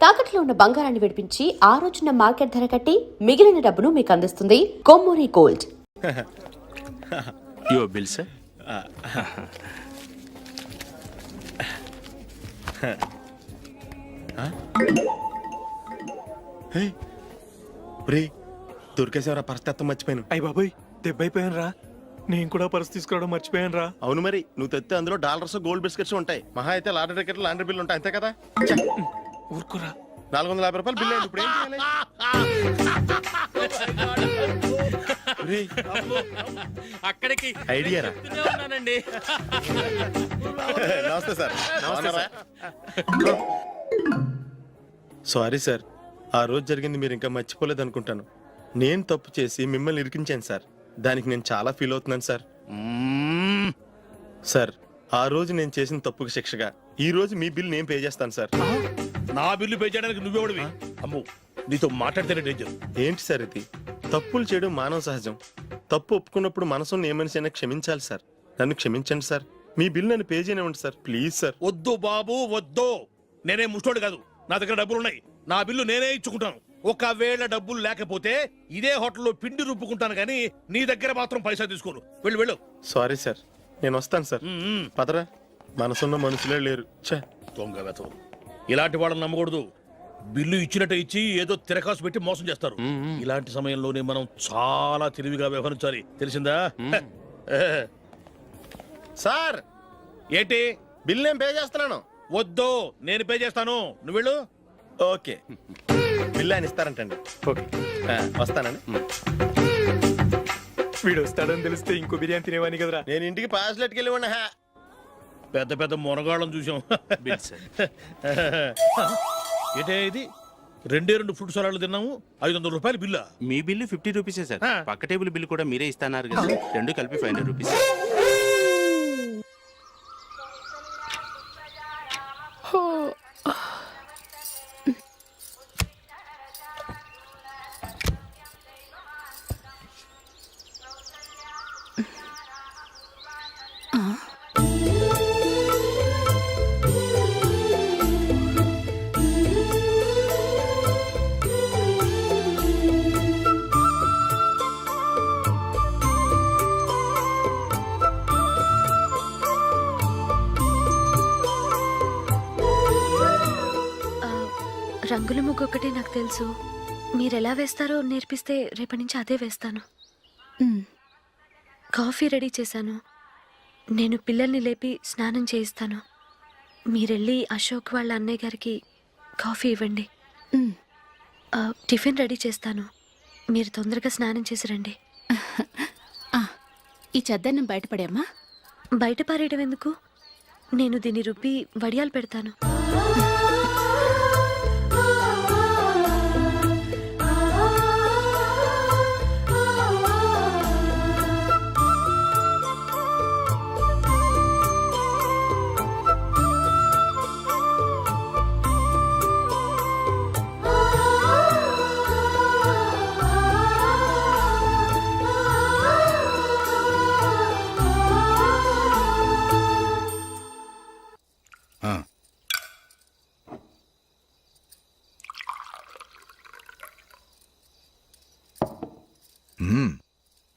తాకట్లో ఉన్న బంగారాన్ని విడిపించి ఆ రోజున మార్కెట్ ధర కట్టి మిగిలిన డబ్బును మీకు అందిస్తుంది Kommuri Gold. Your bill sir. దొరికేసేవరా పరిస్థితి మర్చిపోయాను. అయ్య బాబాయ్ దెబ్బైపోయాను రా. నేను కూడా పర్స్ తీసుకురావడం మర్చిపోయాను రా. అవును మరి నువ్వు తెస్తే అందులో డాలర్స్ గోల్డ్ బిస్కెట్స్ ఉంటాయి. మహా అయితే లాటరీ టికెట్ లాండ్రీ బిల్ ఉంటాయి, అంతే కదా. ఊరుకోరా. 450 రూపాయలు బిల్ అయింది. ఇప్పుడు ఏం చేయాలి? ఒరేయ్, అక్కడికి ఐడియా రా. ఉన్నానండి. నమస్తే సార్. సారీ సార్, ఆ రోజు జరిగింది మీరు ఇంకా మర్చిపోలేదు అనుకుంటాను. నేను తప్పు చేసి మిమ్మల్ని ఇరికించాను సార్. దానికి నేను చాలా ఫీల్ అవుతున్నాను సార్. సార్, ఆ రోజు నేను చేసిన తప్పుకి శిక్షగా ఈ రోజు మీ బిల్ నేను పే చేస్తాను సార్. నా బిల్లు పే చేయడానికి నువ్వెవడివి? అమ్మో, నీతో మాట్లాడితేనే డేంజర్. ఏంటి సార్ ఇది? తప్పులు చేయడం మానవ సహజం. తప్పు ఒప్పుకున్నప్పుడు మనసుని ఏ మనిషి అయినా క్షమించాలి సార్. నన్ను క్షమించండి సార్. మీ బిల్ నన్ను పే చేయనివ్వండి సార్, ప్లీజ్ సార్. వద్దు బాబు వద్దు. నేనే ముష్టోడు కాదు, నా దగ్గర డబ్బులు ఉన్నాయి. నా బిల్లు నేనే ఇచ్చుకుంటాను. ఒకవేళ డబ్బులు లేకపోతే ఇదే హోటల్లో పిండి రుబ్బుకుంటాను, కానీ నీ దగ్గర మాత్రం పైసా తీసుకోను. వెళ్ళు వెళ్ళు. సారీ సార్, నేను వస్తాను సార్. పదరా, మనసున్న మనుషులే లేరు. ఛే, దొంగ వెతవు. ఇలాంటి వాళ్ళని నమ్మకూడదు. బిల్లు ఇచ్చినట్టు ఇచ్చి ఏదో తిరకాసు పెట్టి మోసం చేస్తారు. ఇలాంటి సమయంలోనే మనం చాలా తెలివిగా వ్యవహరించాలి, తెలిసిందా? సార్ ఏంటి? బిల్ నేను పే చేస్తున్నాను. వద్దు, నేను పే చేస్తాను, నువ్వు వెళ్ళు. ఓకే, బిల్ ఆయన ఇస్తారంటండి. ఓకే, వస్తానండి. వీడు వస్తాడని తెలిస్తే ఇంకో బిర్యానీ తినేవాని కదరా. నేను ఇంటికి పాస్లెట్కి వెళ్ళి ఉన్నా. పెద్ద పెద్ద మునగాళ్ళం చూసాం. Bill sir. ఏంటే ఇది? 2 ఫుడ్ సలాడ్లు తిన్నాము, 500 రూపాయలు బిల్లా? మీ బిల్లు 50 రూపీసే సార్. పక్క టేబుల్ బిల్ కూడా మీరే ఇస్తాన్నారు కదా, రెండు కలిపి 500 రూపీస్. రంగుల ముగ్గు ఒకటే నాకు తెలుసు. మీరెలా వేస్తారో నేర్పిస్తే రేపటి నుంచి అదే వేస్తాను. కాఫీ రెడీ చేశాను. నేను పిల్లల్ని లేపి స్నానం చేయిస్తాను. మీరెళ్ళి అశోక్ వాళ్ళ అన్నయ్య గారికి కాఫీ ఇవ్వండి. టిఫిన్ రెడీ చేస్తాను. మీరు తొందరగా స్నానం చేసి రండి. ఈ చద్దన్నం బయటపడేమ్మా. బయట పారేయడం ఎందుకు? నేను దీన్ని రుబ్బి వడియాలు పెడతాను.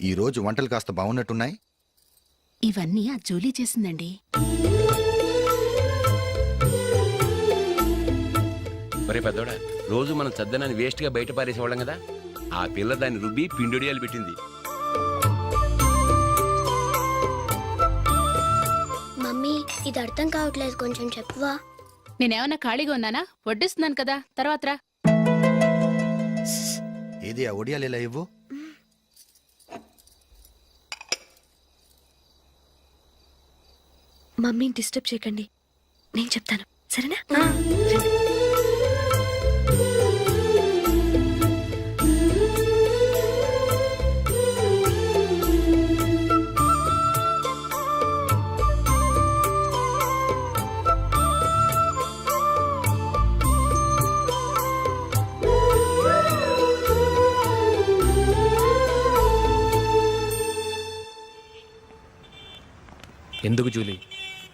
ఈరోజు వంటలు కాస్త బాగున్నట్టున్నాయి. ఇవన్నీ ఆ జూలీ చేసిందండి. ఒరే పెద్దోడా, రోజు మనం చద్దనాన్ని వేస్ట్ గా బయట పారేసేవాళ్ళం కదా, ఆ పిల్ల దాన్ని రుబ్బి పిండొడియాలు పెట్టింది. మమ్మీ, ఇది అర్థం కావట్లేదు, కొంచెం చెప్పువా. నేనేమన్నా ఖాళీగా ఉన్నానా? వడ్డిస్తున్నాను కదా, తర్వాత రా. ఏది ఆ ఒడియాలు ఇలా ఇవ్వు. మమ్మీని డిస్టర్బ్ చేయకండి, నేను చెప్తాను, సరేనా? ఎందుకు జూలీ,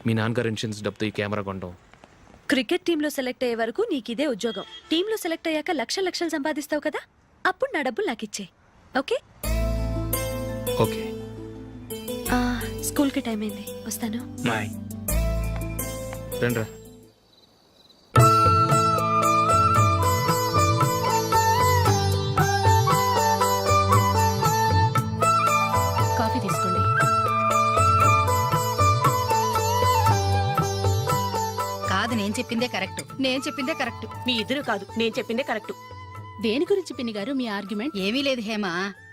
మీ నాన్నగారు ఇన్సూరెన్స్ డబ్బుతో ఈ కెమెరా కొనడం? క్రికెట్ టీంలో సెలెక్ట్ అయ్యే వరకు నీకిదే ఉద్యోగం. టీంలో సెలెక్ట్ అయ్యాక లక్షలు సంపాదిస్తావు కదా, అప్పుడు నా డబ్బులు నాకు ఇచ్చే. ఓకే? ఓకే స్కూల్కి టైం అయింది, వస్తాను. బాయ్. రండ్రా. కాఫీ తీసుకోండి. కాదు, నేను చెప్పిందే కరెక్ట్. నేను చెప్పిందే కరెక్ట్. మీ ఇద్దరు కాదు, నేను చెప్పిందే కరెక్ట్. దేని గురించి పిన్ని గారు మీ ఆర్గ్యుమెంట్? ఏమీ లేదు హేమ.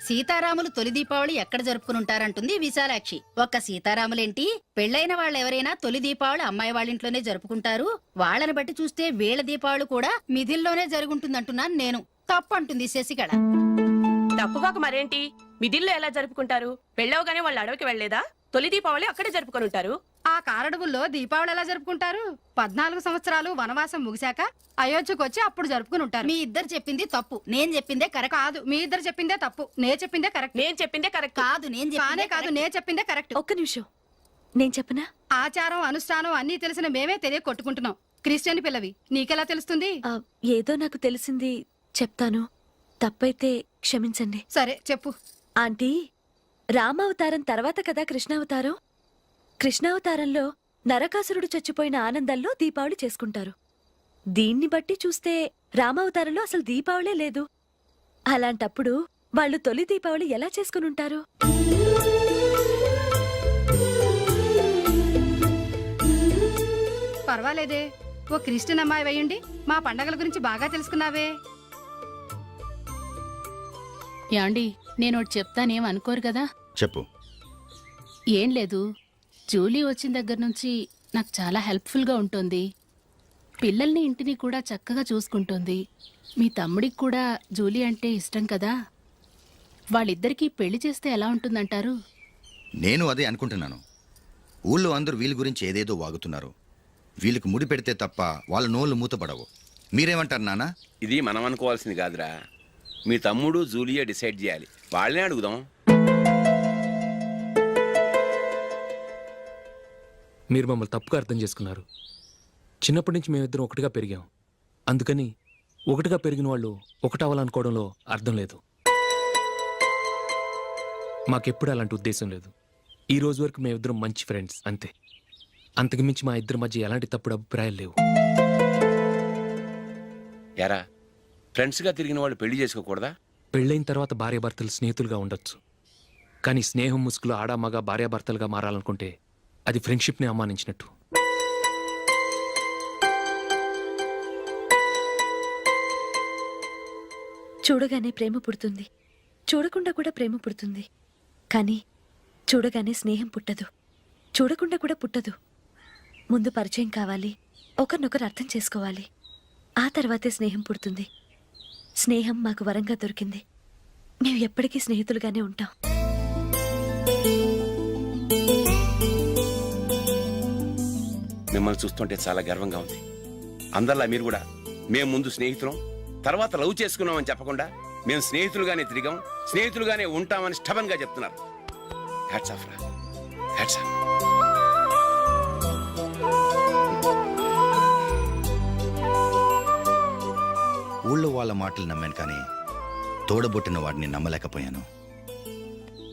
సీతారాములు తొలి దీపావళి ఎక్కడ జరుపుకుంటారంటుంది విశాలాక్షి. ఒక్క సీతారాములేంటి, పెళ్ళైన వాళ్ళు ఎవరైనా తొలి దీపావళి అమ్మాయి వాళ్ళ ఇంట్లోనే జరుపుకుంటారు. వాళ్ళని బట్టి చూస్తే వీళ్ళ దీపావళి కూడా మిథిల్లోనే జరుగుంటుందంటున్నాను నేను. తప్పు అంటుంది శశికళ. తప్పుగాక మరేంటి, మిదిల్లో ఎలా జరుపుకుంటారు? పెళ్ళవగానే వాళ్ళు అడవికి వెళ్లేదా? తొలి దీపావళి అక్కడే జరుపుకొని ఉంటారు. ఆ కారడవుల్లో దీపావళి ఎలా జరుపుకుంటారు? 14 సంవత్సరాలు వనవాసం ముగిశాక అయోధ్యకు వచ్చి అప్పుడు జరుపుకుని ఉంటారు. మీ ఇద్దరు చెప్పింది తప్పు, నేను చెప్పిందే కరెక్ట్. కాదు, మీ ఇద్దరు చెప్పిందే తప్పు, నేను చెప్పిందే కరెక్ట్. నేను చెప్పిందే కరెక్ట్. కాదు, నేను చెప్పిందే కరెక్ట్. ఒక్క నిమిషం, నేను చెప్పనా? ఆచారం అనుష్ఠానం అన్నీ తెలిసిన మేమే తెలియ కొట్టుకుంటున్నాం. క్రిస్టియన్ పిల్లవి, నీకెలా తెలుస్తుంది? ఏదో నాకు తెలిసింది చెప్తాను, తప్పైతే క్షమించండి. సరే చెప్పు. ఆంటీ, రామావతారం తర్వాత కదా కృష్ణావతారం. కృష్ణావతారంలో నరకాసురుడు చచ్చిపోయిన ఆనందంలో దీపావళి చేసుకుంటారు. దీన్ని బట్టి చూస్తే రామావతారంలో అసలు దీపావళే లేదు. అలాంటప్పుడు వాళ్ళు తొలి దీపావళి ఎలా చేసుకుని ఉంటారు? పర్వాలేదే, ఓ క్రిస్టియన్ అమ్మాయి అయ్యుండి మా పండగల గురించి బాగా తెలుసుకున్నావే. యాండి, నేను ఒకటి చెప్తానేం అనుకోరు కదా? చెప్పు. ఏం లేదు, జూలీ వచ్చిన దగ్గర నుంచి నాకు చాలా హెల్ప్ఫుల్గా ఉంటుంది. పిల్లల్ని ఇంటిని కూడా చక్కగా చూసుకుంటుంది. మీ తమ్ముడికి కూడా జూలీ అంటే ఇష్టం కదా. వాళ్ళిద్దరికీ పెళ్లి చేస్తే ఎలా ఉంటుందంటారు? నేను అదే అనుకుంటున్నాను. ఊళ్ళో అందరూ వీళ్ళ గురించి ఏదేదో వాగుతున్నారు. వీళ్ళకి ముడి పెడితే తప్ప వాళ్ళ నోళ్ళు మూతపడవు. మీరేమంటారు నాన్న? ఇది మనం అనుకోవాల్సింది కాదురా. మీ తమ్ముడు జూలియా డిసైడ్ చేయాలి. వాళ్ళనే అడుగుదాం. మీరు మమ్మల్ని తప్పుగా అర్థం చేసుకున్నారు. చిన్నప్పటి నుంచి మేమిద్దరం ఒకటిగా పెరిగాం. అందుకని ఒకటిగా పెరిగిన వాళ్ళు ఒకటవ్వాలనుకోవడంలో అర్థం లేదు. మాకెప్పుడు అలాంటి ఉద్దేశం లేదు. ఈ రోజు వరకు మేమిద్దరం మంచి ఫ్రెండ్స్ అంతే. అంతకుమించి మా ఇద్దరి మధ్య ఎలాంటి తప్పుడు అభిప్రాయాలు లేవు. యారా, ఫ్రెండ్స్గా తిరిగిన వాళ్ళు పెళ్లి చేసుకోకూడదా? పెళ్ళైన తర్వాత భార్యాభర్తలు స్నేహితులుగా ఉండొచ్చు. కానీ స్నేహం ముసుగులో ఆడామగా భార్యాభర్తలుగా మారాలనుకుంటే అది ఫ్రెండ్షిప్ని అవమానించినట్టు. చూడగానే ప్రేమ పుడుతుంది, చూడకుండా కూడా ప్రేమ పుడుతుంది. కానీ చూడగానే స్నేహం పుట్టదు, చూడకుండా కూడా పుట్టదు. ముందు పరిచయం కావాలి, ఒకరినొకరు అర్థం చేసుకోవాలి. ఆ తర్వాతే స్నేహం పుడుతుంది. స్నేహం మాకు వరంగా దొరికింది. మేము ఎప్పటికీ స్నేహితులుగానే ఉంటాం. మిమ్మల్ని చూస్తుంటే చాలా గర్వంగా ఉంది. అందరిలా మీరు కూడా మేము ముందు స్నేహితులం, తర్వాత లవ్ చేసుకున్నామని చెప్పకుండా మేము స్నేహితులుగానే తిరిగాం, స్నేహితులుగానే ఉంటామని స్టబన్ గా చెప్తున్నారు. హ్యాట్స్ ఆఫ్ రా, హ్యాట్స్ ఆఫ్. ఊళ్ళో వాళ్ళ మాటలు నమ్మాను, కానీ తోడబుట్టిన వాడిని నమ్మలేకపోయాను.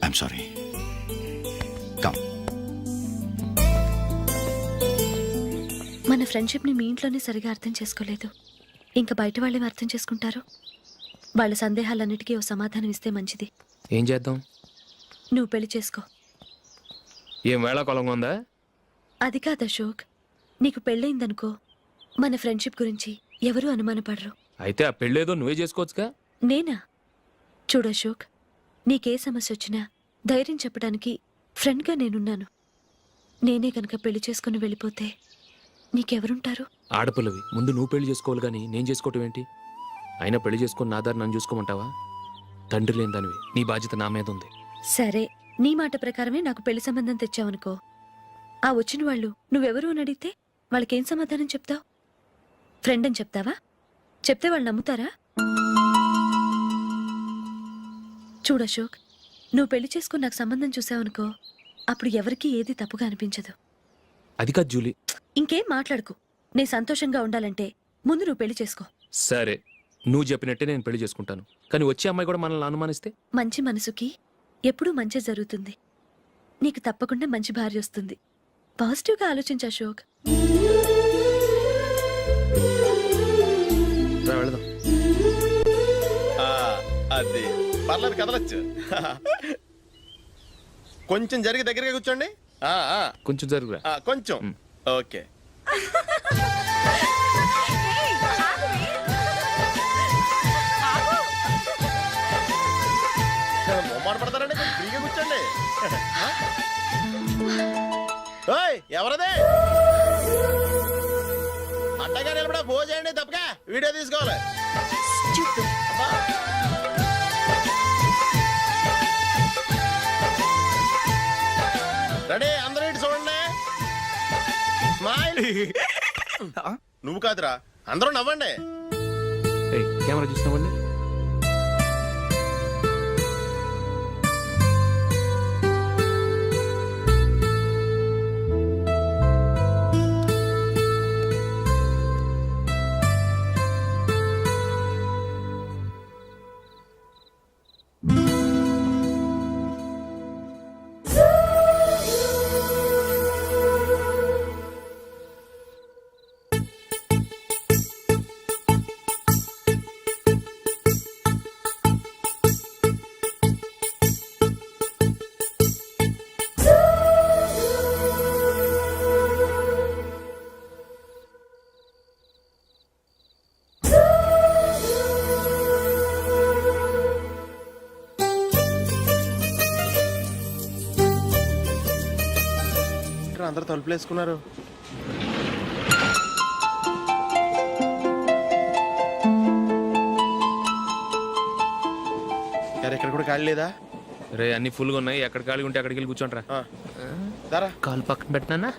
I'm sorry. కమ్. మన ఫ్రెండ్షిప్ని మీ ఇంట్లోనే సరిగా అర్థం చేసుకోలేదు, ఇంకా బయట వాళ్ళేమి అర్థం చేసుకుంటారు? వాళ్ళ సందేహాలన్నిటికీ ఓ సమాధానం ఇస్తే మంచిది. ఏం చేద్దాం? నువ్వు పెళ్లి చేసుకో. ఏం వేళాకొలంగా ఉందా? అది కాదు అశోక్, నీకు పెళ్ళయిందనుకో, మన ఫ్రెండ్షిప్ గురించి ఎవరూ అనుమానపడరు. అయితే ఆ పెళ్ళేదో నువ్వే చేసుకోవచ్చుగా. నేనా? చూడు అశోక్, నీకే సమస్య వచ్చినా ధైర్యం చెప్పడానికి ఫ్రెండ్గా నేనున్నాను. నేనే కనుక పెళ్లి చేసుకుని వెళ్ళిపోతే నీకెవరుంటారు? ఆడపిల్లవి, ముందు నువ్వు పెళ్లి చేసుకోవాలి కానీ నేను చేసుకోవటం ఏంటి? అయినా పెళ్లి చేసుకుని నా దారి నన్ను చూసుకోమంటావా? తండ్రి లేని దానివి, నీ బాధ్యత నా మీద ఉంది. సరే, నీ మాట ప్రకారమే నాకు పెళ్లి సంబంధం తెచ్చావనుకో, ఆ వచ్చిన వాళ్ళు నువ్వెవరు అని అడిగితే వాళ్ళకేం సమాధానం చెప్తావు? ఫ్రెండ్ అని చెప్తావా? చెప్తే వాళ్ళు నమ్ముతారా? చూడు అశోక్, నువ్వు పెళ్లి చేసుకుని నాకు సంబంధం చూసావనుకో, అప్పుడు ఎవరికీ ఏది తప్పుగా అనిపించదు. అది కాదు జూలీ. ఇంకేం మాట్లాడుకో, నేను సంతోషంగా ఉండాలంటే ముందు నువ్వు పెళ్లి చేసుకో. సరే, నువ్వు చెప్పినట్టే నేను పెళ్లి చేసుకుంటాను. కానీ వచ్చే అమ్మాయి కూడా మనల్ని అనుమానిస్తే? మంచి మనసుకి ఎప్పుడూ మంచి జరుగుతుంది. నీకు తప్పకుండా మంచి భార్య వస్తుంది. పాజిటివ్గా ఆలోచించు అశోక్. రా, వెళదాం. అది పర్లేదు, కదలొచ్చు. కొంచెం జరిగి దగ్గరగా కూర్చోండి. కొంచెం జరుగురా. కొంచెం. ఓకే. మొమ్మాట పడతారండి, కొంచెం ఫ్రీగా కూర్చోండి. ఓయ్, ఎవరదే? అడ్డగా నిలబడా భోజేయండి, తప్పగా వీడియో తీసుకోవాలి. అబ్బా. రెడీ, అందరూ ఇటు చూడండి. స్మైల్. నువ్వు కాదురా, అందరూ నవ్వండి. ఏయ్, కెమెరా చూసినావండి? అందరూ తలుపులు వేసుకున్నారు. ఇక్కడ కూడా ఖాళీ లేదా? రే, అన్ని ఫుల్గా ఉన్నాయి. ఎక్కడ ఖాళీ ఉంటే అక్కడికి వెళ్ళి కూర్చోండి రా. దారా, కాలు పక్కన పెట్టినా.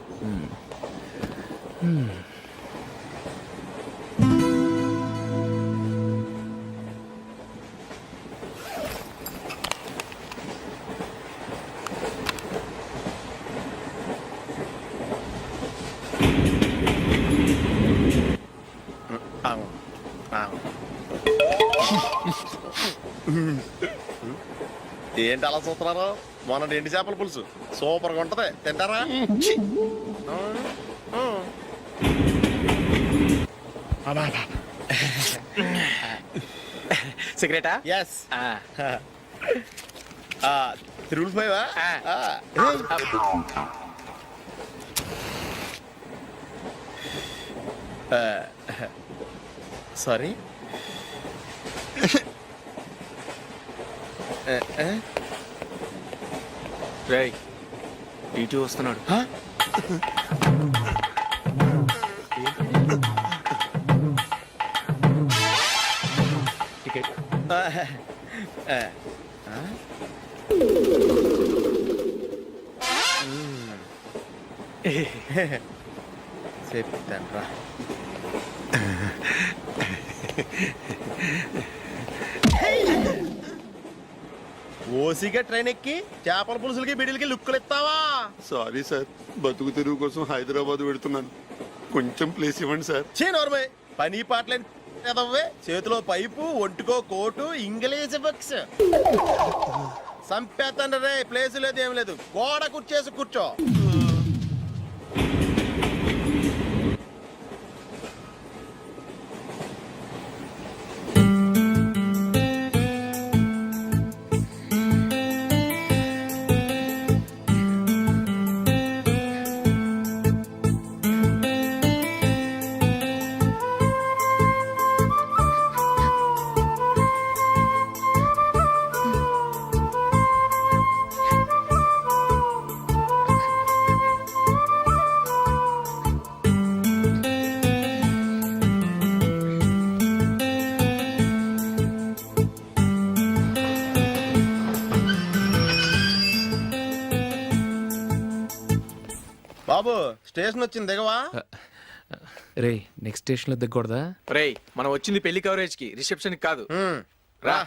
ఏంటి అలా చూస్తున్నారు? మొన్న ఎండి చేపల పులుసు సూపర్గా ఉంటది, తింటారా? సిగరెటా? ఎస్. 355. సారీ. రేయ్, టీటీ వస్తున్నాడు. టికెట్. చెప్తాను రా. ఓసిగా ట్రైన్ ఎక్కి చేపల పులుసులకి బిడిలకి లుక్కులు ఇస్తావా? సారీ సార్, బతుకు తెరువు కోసం హైదరాబాద్ పెడుతున్నాను, కొంచెం ప్లేస్ ఇవ్వండి సార్. నోర్మే, పని పాటలేని ఎదవ్వే. చేతిలో పైపు, ఒంటికో కోటు, ఇంగ్లీష్ బుక్స్. సంపేతండ్రి రే, ప్లేస్ లేదు ఏం లేదు, గోడ కుర్చేసి కూర్చో. బాబు, స్టేషన్ వచ్చింది, దిగవా? రే, నెక్స్ట్ స్టేషన్ లో దిగకూడదా? రేయ్, మనం వచ్చింది పెళ్లి కవరేజ్ కి, రిసెప్షన్ కి కాదు. రా.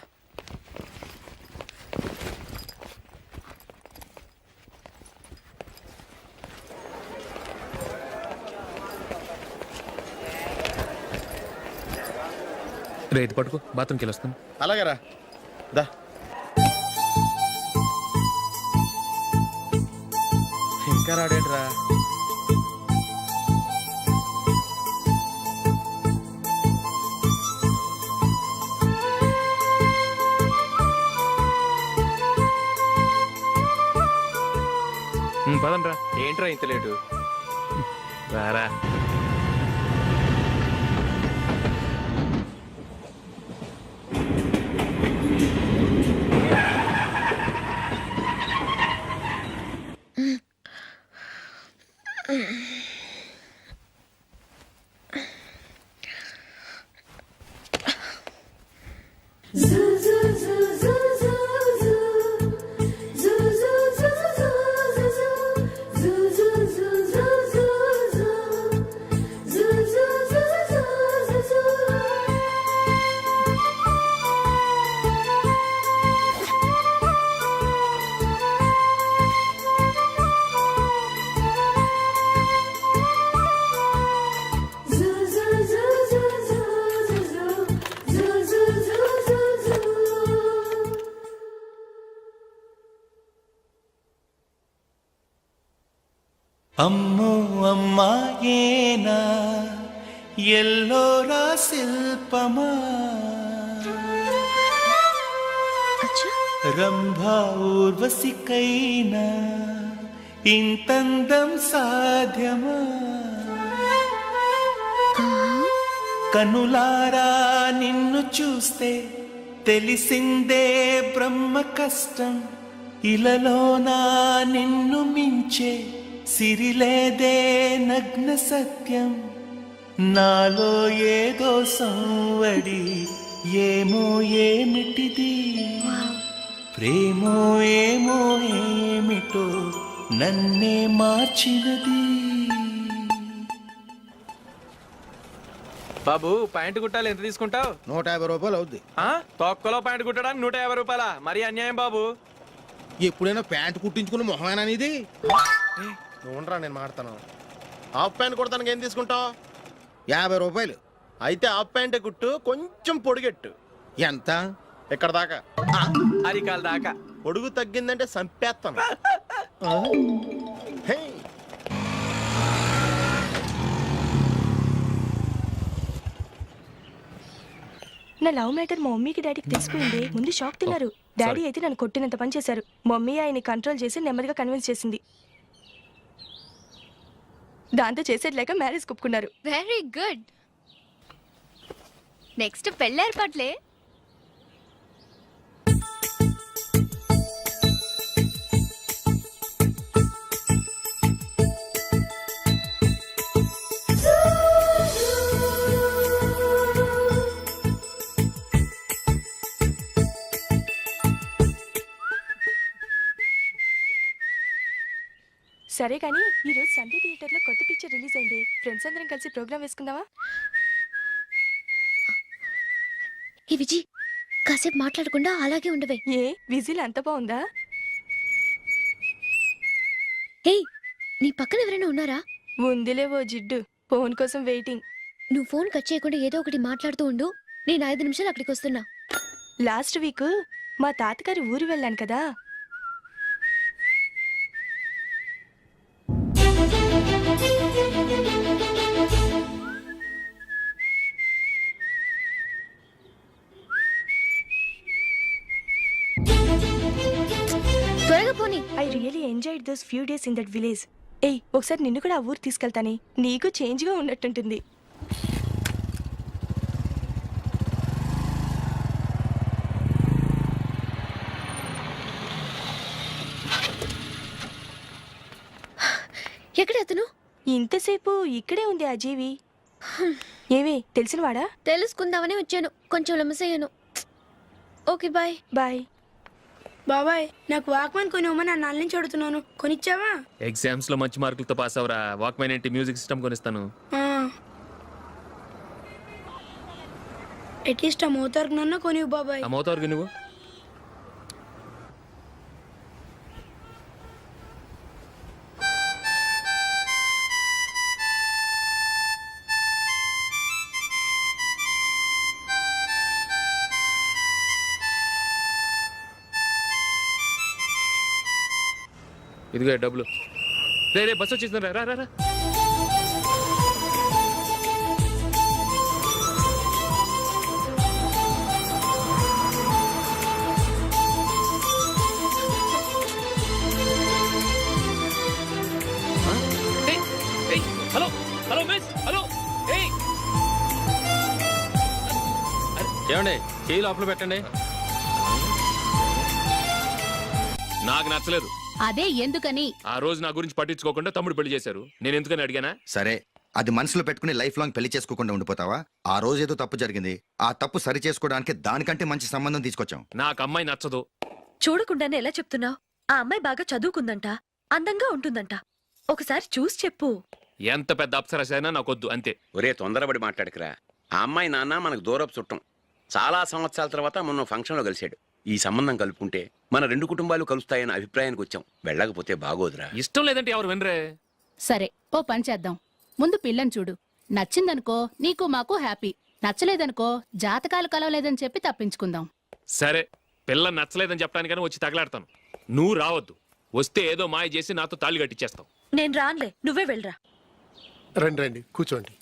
రేటు పట్టుకో, బాత్రూమ్కి వెళ్ళి వస్తాను. అలాగే రా దా. ఇంకా రాడేంట్రా? పదండ్రా. ఏంట్రా ఇంత లేటు? రారా. అమ్మో అమ్మాయేనా ఎల్లోరా శిల్పమా రంభా ఊర్వశికైనా ఇంతందం సాధ్యమా కనులారా నిన్ను చూస్తే తెలిసిందే బ్రహ్మ కష్టం ఇలలోనా నిన్ను మించే సిరిలేదే నగ్న సత్యం నాలో ఏదో సంవడి ఏమో ఏమిటిది ప్రేమో ఏమో ఏమిటో నన్నే మార్చినది. బాబు ప్యాంటు కుట్టాలి, ఎంత తీసుకుంటావు? 150 రూపాయలు అవుద్ది. తొక్కలో ప్యాంటు కుట్టడానికి 150 రూపాయల? మరి అన్యాయం బాబు. ఎప్పుడైనా ప్యాంట్ కుట్టించుకున్న మొహమేనా ఇది? నువ్వు ఉండరా, నేను మాడతాను. హాఫ్ ప్యాంట్ కుడతానికి ఏం తీసుకుంటావు? 50 రూపాయలు. అయితే హాఫ్ ప్యాంటే కుట్టు, కొంచెం పొడిగెట్టు. ఎంత? ఎక్కడ దాకా? అరికాల దాకా. పొడుగు తగ్గిందంటే సంపేస్తాను. హే. నా లవ్ మ్యాటర్ మా మమ్మీకి డాడీకి తెలిసిపోయింది. ముందు షాక్ తిన్నారు. డాడీ అయితే నన్ను కొట్టినంత పని చేశారు. మమ్మీ ఆయన్ని కంట్రోల్ చేసి నెమ్మదిగా కన్విన్స్ చేసింది. దాంతో చేసేది లేక మ్యారేజ్ ఒప్పుకున్నారు. Very good. నెక్స్ట్ పెళ్లి ఏర్పాట్లే. సరే కానీ ఈరోజు సండే థియేటర్లో కొత్త పిక్చర్ రిలీజ్ అయింది. ఫ్రెండ్స్ అందరం కలిసి ప్రోగ్రామ్ వేసుకుందామా? ఈ విజి కాసేపు మాట్లాడకుండా అలాగే ఉండవే. ఏ విజిల్ అంత బాగుందా? హే, నీ పక్కన ఎవరైనా ఉన్నారా? ముందులే ఓ జిడ్డు, ఫోన్ కోసం వెయిటింగ్. నువ్వు ఫోన్ కట్ చేయకుండా ఏదో ఒకటి మాట్లాడుతూ ఉండు. నేను 5 నిమిషాలు అక్కడికి వస్తున్నా. లాస్ట్ వీక్ మా తాతగారి ఊరు వెళ్ళాను కదా. త్వరగా పోనీ. I really enjoyed those few days in that village. ఏయ్, ఒకసారి నిన్ను కూడా ఆ ఊరు తీసుకెళ్తానే, నీకు చేంజ్గా ఉన్నట్టుంటుంది. ఎక్కడ అతను? ఇంతసేపు ఇక్కడే ఉంది ఆ జీవి. ఏవి తెలిసినవాడా? తెలుసుకుందామని వచ్చాను, కొంచెం లెమసయ్యాను. Okay bye. బాయ్. బాబాయ్, నాకు వాక్మాన్ కొనివ్వమని నా నాన్న నుంచి అడుగుతున్నాను, కొనిచ్చావా? ఎగ్జామ్స్ లో మంచి మార్కులతో పాస్ అవరా. వాక్మెన్ ఏంటి, మ్యూజిక్ సిస్టమ్ కొనిస్తాను. అట్లీస్ట్ ఆ మోతార్కు నన్న కొనివ్వు బాబాయ్. ఆ మోతారుగా నువ్వు ఇదిగో డబ్బులు. రే బస్సు వచ్చేసింది, రా రా రా. Hello hello miss, hello. ఏమండి చేయి లోపల పెట్టండి. నాకు నచ్చలేదు. అదే ఎందుకని? ఆ రోజు నా గురించి పట్టించుకోకుండా తమ్ముడు పెళ్లి చేశారు. నేను ఎందుకని అడిగానా? సరే, అది మనసులో పెట్టుకుని లైఫ్ లాంగ్ పెళ్లి చేసుకోకుండా ఉండిపోతావా? ఆ రోజు ఏదో తప్పు జరిగింది, ఆ తప్పు సరి చేసుకోవడానికి దానికంటే మంచి సంబంధం తీసుకొచ్చాం. నాకు అమ్మాయి నచ్చదు. చూడకుండానే ఎలా చెప్తున్నావు? ఆ అమ్మాయి బాగా చదువుకుందంట, అందంగా ఉంటుందంట. ఒకసారి చూసి చెప్పు. ఎంత పెద్ద అప్సరస అయినా నాకొద్దు, అంతే. ఒరే తొందరపడి మాట్లాడకురా. ఆ అమ్మాయి నాన్న మనకు దూరపు చుట్టం. చాలా సంవత్సరాల తర్వాత మొన్న ఫంక్షన్లో కలిశాడు. ఈ సంబంధం కలుపుకుంటే మన రెండు కుటుంబాలు కలుస్తాయన్న అభిప్రాయానికి వచ్చాం. వెళ్ళకపోతే బాగోదురా. ఇష్టం లేదంటే ఎవరు వినరే. సరే, ఓ పని చేద్దాం. ముందు పిల్లని చూడు. నచ్చిందనుకో నీకు మాకు హ్యాపీ. నచ్చలేదనుకో జాతకాలు కలవలేదని చెప్పి తప్పించుకుందాం. సరే, పిల్ల నచ్చలేదని చెప్పడానికని వచ్చి తగలాడతాను. నువ్వు రావద్దు. వస్తే ఏదో మాయ చేసి నాతో తాళి కట్టించేస్తావు. నేను రానులే, నువ్వే వెళ్ళరా. రండి రండి కూర్చోండి.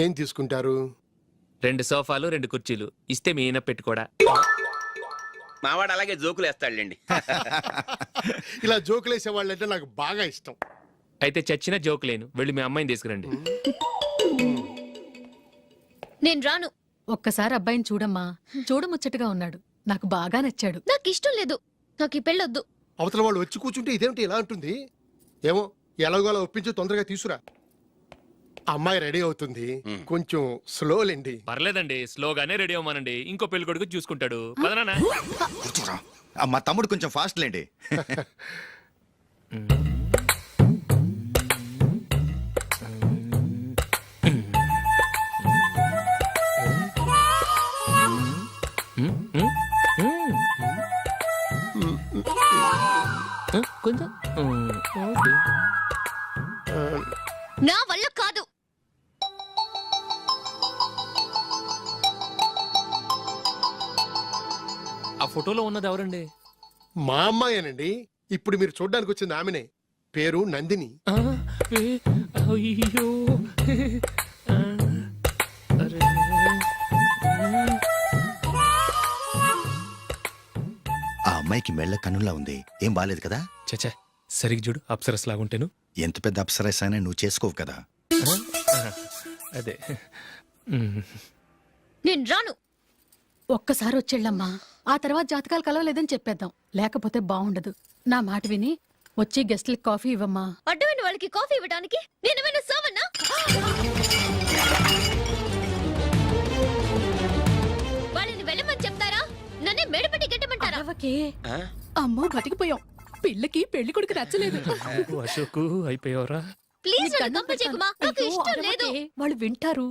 ఏం తీసుకుంటారు? 2 సోఫాలు 2 కుర్చీలు ఇస్తే మీ ఈయన పెట్టుకోడా. మావాడు అలాగే జోకులు వేస్తాడులేండి. ఇలా జోకులేసే వాళ్ళంటే నాకు బాగా ఇష్టం. అయితే చచ్చిన జోక్ లేను. వెళ్ళి మీ అమ్మాయిని తీసుకురండి. నేను రాను. ఒక్కసారి అబ్బాయిని చూడమ్మా. చూడముచ్చటగా ఉన్నాడు, నాకు బాగా నచ్చాడు. నాకు ఇష్టం లేదు. నాకు ఈ పెళ్ళొద్దు. అవతల వాళ్ళు వచ్చి కూర్చుంటే ఇదేమిటి ఇలా ఉంటుంది? ఏమో ఎలాగోలా ఒప్పించి తొందరగా తీసుకురా. అమ్మాయి రెడీ అవుతుంది, కొంచెం స్లోలేండి. పర్లేదండి, స్లోగానే రెడీ అవ్వమానండి. ఇంకో పెళ్లి కొడుకు చూసుకుంటాడు. పదనా. కూర్చోరా. మా తమ్ముడు కొంచెం ఫాస్ట్ లేండి. కొంచెం నా వల్ల కాదు. ఆ ఫోటోలో ఉన్నది ఎవరండి? మా అమ్మాయేనండి. ఇప్పుడు మీరు చూడ్డానికి వచ్చింది ఆమెనే. పేరు నందిని. అయ్యో, ఆ అమ్మాయికి మెళ్ళ కన్నులా ఉంది. ఏం బాలేదు కదా? చచ్చా, సరిగ్గా చూడు. అప్సరస్ లాగుంటేను. ఎంత పెద్ద అప్సరస్ అయినా నువ్వు చేసుకోవు కదా. అదే. నేను రాను. ఒక్కసారి వచ్చేళ్ళమ్మా. ఆ తర్వాత జాతకాలు కలవలేదని చెప్పేద్దాం, లేకపోతే బాగుండదు. నా మాట విని వచ్చి గెస్ట్లకి కాఫీ ఇవ్వమ్మా. అడ్డమైన వాళ్ళకి కాఫీ ఇవ్వడానికి నేనేమైనా సోమన్నా? వాళ్ళని వెళ్ళమని చెప్తారా? నన్నే మేడపట్టి గెట్టమంటారా? అమ్మో, బతికిపోయాం. పిల్లకి పెళ్లి కొడుకు నచ్చలేదు. అశోకు అయిపోయావరా? ప్లీజ్ నన్ను కంపచేయకుమా. నాకు ఇష్టం లేదు. వాళ్ళు వింటారు.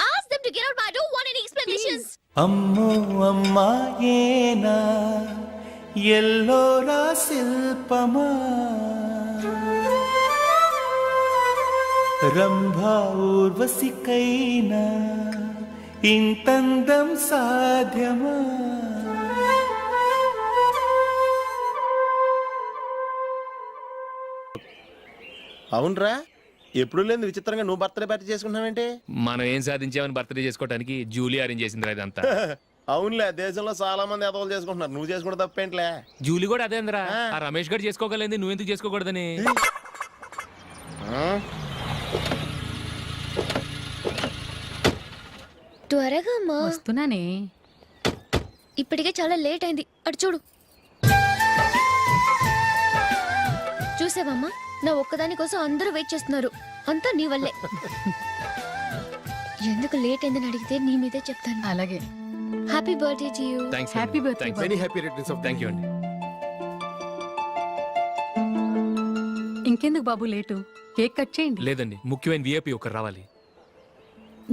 Ask them to get out. I don't want any explanations. అమ్మో అమ్మాయేనా ఎల్లోరా శిల్పమా రంభా ఊర్వశికైనా ఇంతందం సాధ్యమా? అవునరా, ఎప్పుడు లేదు విచిత్రంగా నువ్వు బర్త్డే పార్టీ చేసుకుంటున్నావేంటి? మనం ఏం సాధించామని బర్త్డే చేసుకోవడానికి జూలీ అరేంజ్ చేసింది ఇదంతా. అవునులే, దేశంలో చాలా మంది ఎదవలు చేసుకుంటున్నారు. నువ్వు చేసుకోవడం తప్పేంట్లే. జూలీ కూడా అదే అందరా. ఆ రమేష్ గారు చేసుకోగలేదు, నువ్వెందుకు చేసుకోకూడదని. త్వరగా అమ్మా. వస్తున్నానే. ఇప్పటికే చాలా లేట్ అయింది. అటు చూడు. చూసావమ్మా, నా ఒక్కదాని కోసం అందరూ వెయిట్ చేస్తున్నారు. అంతా నీ వల్లే. ఎందుకు లేట్ అయిందని అడిగితే నీ మీదే చెప్తాను. అలాగే. Happy birthday to you. Happy birthday. Very happy returns of. Thank you అండి. ఇంకెందుకు బాబు లేటు? కేక్ కట్ చేయండి. లేదండి, ముఖ్యమైన విఐపి ఒకరు రావాలి.